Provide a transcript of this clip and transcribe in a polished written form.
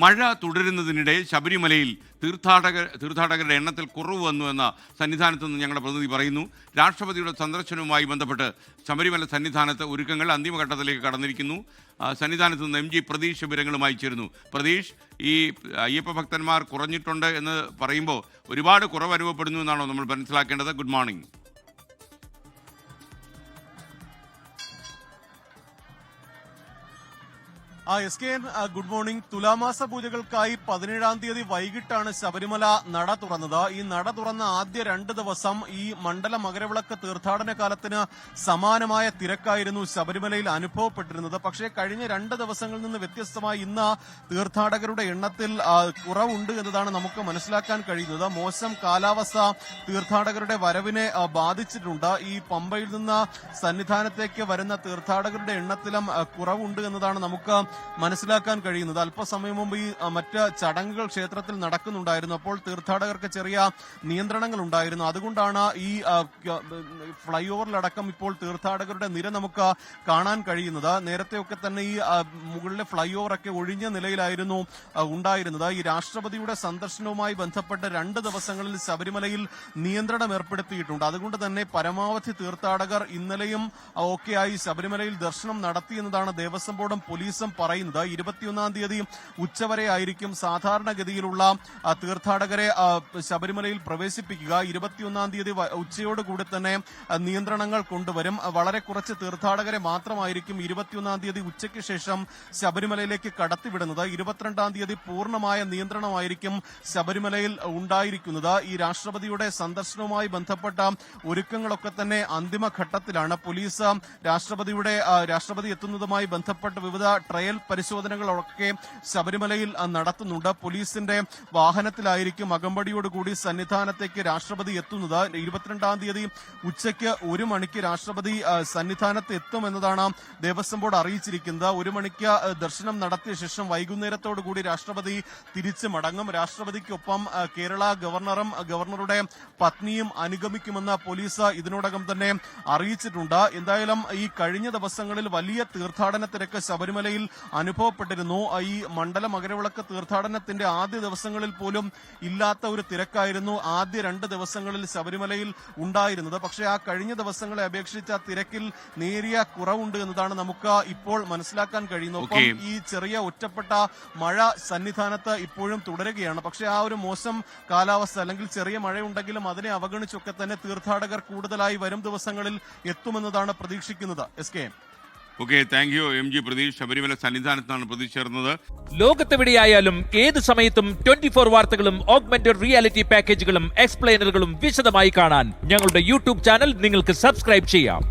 മഴ തുടരുന്നതിനിടെ ശബരിമലയിൽ തീർത്ഥാടകരുടെ എണ്ണത്തിൽ കുറവ് വന്നു എന്ന സന്നിധാനത്ത് നിന്ന് ഞങ്ങളുടെ പ്രതിനിധി പറയുന്നു. രാഷ്ട്രപതിയുടെ സന്ദർശനവുമായി ബന്ധപ്പെട്ട് ശബരിമല സന്നിധാനത്ത് ഒരുക്കങ്ങൾ അന്തിമഘട്ടത്തിലേക്ക് കടന്നിരിക്കുന്നു. സന്നിധാനത്ത് നിന്ന് MG പ്രതീഷ് വിവരങ്ങളുമായി ചേരുന്നു. പ്രതീഷ്, ഈ അയ്യപ്പ ഭക്തന്മാർ കുറഞ്ഞിട്ടുണ്ട് എന്ന് പറയുമ്പോൾ ഒരുപാട് കുറവ് അനുഭവപ്പെടുന്നു എന്നാണോ നമ്മൾ മനസ്സിലാക്കേണ്ടത്? Good morning. Good morning. തുലാമാസ പൂജകൾക്കായി 17-ാം തീയതി വൈകിട്ടാണ് ശബരിമല നട തുറന്നത്. ഈ നട തുറന്ന ആദ്യ 2 ദിവസം ഈ മണ്ഡല മകരവിളക്ക് തീർത്ഥാടന കാലത്തിന് സമാനമായ തിരക്കായിരുന്നു ശബരിമലയിൽ അനുഭവപ്പെട്ടിരുന്നത്. പക്ഷേ കഴിഞ്ഞ 2 ദിവസങ്ങളിൽ നിന്ന് വ്യത്യസ്തമായി ഇന്ന് തീർത്ഥാടകരുടെ എണ്ണത്തിൽ കുറവുണ്ട് എന്നതാണ് നമുക്ക് മനസ്സിലാക്കാൻ കഴിയുന്നത്. മോശം കാലാവസ്ഥ തീർത്ഥാടകരുടെ വരവിനെ ബാധിച്ചിട്ടുണ്ട്. ഈ പമ്പയിൽ നിന്ന് സന്നിധാനത്തേക്ക് വരുന്ന തീർത്ഥാടകരുടെ എണ്ണത്തിലും കുറവുണ്ട് എന്നതാണ് നമുക്ക് മനസ്സിലാക്കാൻ കഴിയുന്നത്. അല്പസമയം മുമ്പ് ഈ മറ്റ് ചടങ്ങുകൾ ക്ഷേത്രത്തിൽ നടക്കുന്നുണ്ടായിരുന്നു. അപ്പോൾ തീർത്ഥാടകർക്ക് ചെറിയ നിയന്ത്രണങ്ങൾ ഉണ്ടായിരുന്നു. അതുകൊണ്ടാണ് ഈ ഫ്ലൈ ഓവറിലടക്കം ഇപ്പോൾ തീർത്ഥാടകരുടെ നിര നമുക്ക് കാണാൻ കഴിയുന്നത്. നേരത്തെയൊക്കെ തന്നെ ഈ മുകളിലെ ഫ്ലൈ ഓവറൊക്കെ ഒഴിഞ്ഞ നിലയിലായിരുന്നു ഉണ്ടായിരുന്നത്. ഈ രാഷ്ട്രപതിയുടെ സന്ദർശനവുമായി ബന്ധപ്പെട്ട് 2 ദിവസങ്ങളിൽ ശബരിമലയിൽ നിയന്ത്രണം ഏർപ്പെടുത്തിയിട്ടുണ്ട്. അതുകൊണ്ട് തന്നെ പരമാവധി തീർത്ഥാടകർ ഇന്നലെയും ഒക്കെയായി ശബരിമലയിൽ ദർശനം നടത്തിയെന്നതാണ് ദേവസ്വം ബോർഡും പോലീസും പറയുന്നത്. 21-ാം തീയതി ഉച്ചവരെ ആയിരിക്കും സാധാരണഗതിയിലുള്ള തീർത്ഥാടകരെ ശബരിമലയിൽ പ്രവേശിപ്പിക്കുക. 21-ാം തീയതി ഉച്ചയോടുകൂടി തന്നെ നിയന്ത്രണങ്ങൾ കൊണ്ടുവരും. വളരെ കുറച്ച് തീർത്ഥാടകരെ മാത്രമായിരിക്കും 21-ാം തീയതി ഉച്ചയ്ക്ക് ശേഷം ശബരിമലയിലേക്ക് കടത്തിവിടുന്നത്. 22-ാം തീയതി പൂർണ്ണമായ നിയന്ത്രണമായിരിക്കും ശബരിമലയിൽ ഉണ്ടായിരിക്കുന്നത്. ഈ രാഷ്ട്രപതിയുടെ സന്ദർശനവുമായി ബന്ധപ്പെട്ട ഒരുക്കങ്ങളൊക്കെ തന്നെ അന്തിമഘട്ടത്തിലാണ്. പോലീസ് രാഷ്ട്രപതി എത്തുന്നതുമായി ബന്ധപ്പെട്ട് വിവിധ ട്രയൽ പരിശോധനകളൊക്കെ ശബരിമലയിൽ നടത്തുന്നുണ്ട്. പോലീസിന്റെ വാഹനത്തിലായിരിക്കും അകമ്പടിയോടുകൂടി സന്നിധാനത്തേക്ക് രാഷ്ട്രപതി എത്തുന്നത്. 22-ാം തീയതി ഉച്ചയ്ക്ക് 1 മണിക്ക് രാഷ്ട്രപതി സന്നിധാനത്ത് എത്തുമെന്നതാണ് ദേവസ്വം ബോർഡ് അറിയിച്ചിരിക്കുന്നത്. 1 മണിക്ക് ദർശനം നടത്തിയ ശേഷം വൈകുന്നേരത്തോടുകൂടി രാഷ്ട്രപതി തിരിച്ചു മടങ്ങും. രാഷ്ട്രപതിക്കൊപ്പം കേരള ഗവർണറും ഗവർണറുടെ പത്നിയും അനുഗമിക്കുമെന്ന് പോലീസ് ഇതിനോടകം തന്നെ അറിയിച്ചിട്ടുണ്ട്. എന്തായാലും ഈ കഴിഞ്ഞ ദിവസങ്ങളിൽ വലിയ തീർത്ഥാടന തിരക്ക് ശബരിമലയിൽ അനുഭവപ്പെട്ടിരുന്നു. ഈ മണ്ഡല മകരവിളക്ക് തീർത്ഥാടനത്തിന്റെ ആദ്യ ദിവസങ്ങളിൽ പോലും ഇല്ലാത്ത ഒരു തിരക്കായിരുന്നു ആദ്യ 2 ദിവസങ്ങളിൽ ശബരിമലയിൽ ഉണ്ടായിരുന്നത്. പക്ഷേ ആ കഴിഞ്ഞ ദിവസങ്ങളെ അപേക്ഷിച്ച് ആ തിരക്കിൽ നേരിയ കുറവുണ്ട് എന്നതാണ് നമുക്ക് ഇപ്പോൾ മനസ്സിലാക്കാൻ കഴിയുന്നത്. ഒപ്പം ഈ ചെറിയ ഒറ്റപ്പെട്ട മഴ സന്നിധാനത്ത് ഇപ്പോഴും തുടരുകയാണ്. പക്ഷേ ആ ഒരു മോശം കാലാവസ്ഥ അല്ലെങ്കിൽ ചെറിയ മഴയുണ്ടെങ്കിലും അതിനെ അവഗണിച്ചൊക്കെ തന്നെ തീർത്ഥാടകർ കൂടുതലായി വരും ദിവസങ്ങളിൽ എത്തുമെന്നതാണ് പ്രതീക്ഷിക്കുന്നത്. Thank you MG Pratheesh. Sabarimala സന്നിധാനത്താണ് പ്രതീഷ് ചേർന്നത്. ലോകത്തെവിടെയായാലും ഏത് സമയത്തും 24 വാർത്തകളും ഓഗ്മെന്റഡ് റിയാലിറ്റി പാക്കേജുകളും എക്സ്പ്ലെയിനറുകളും വിശദമായി കാണാൻ ഞങ്ങളുടെ YouTube ചാനൽ നിങ്ങൾക്ക് സബ്സ്ക്രൈബ് ചെയ്യാം.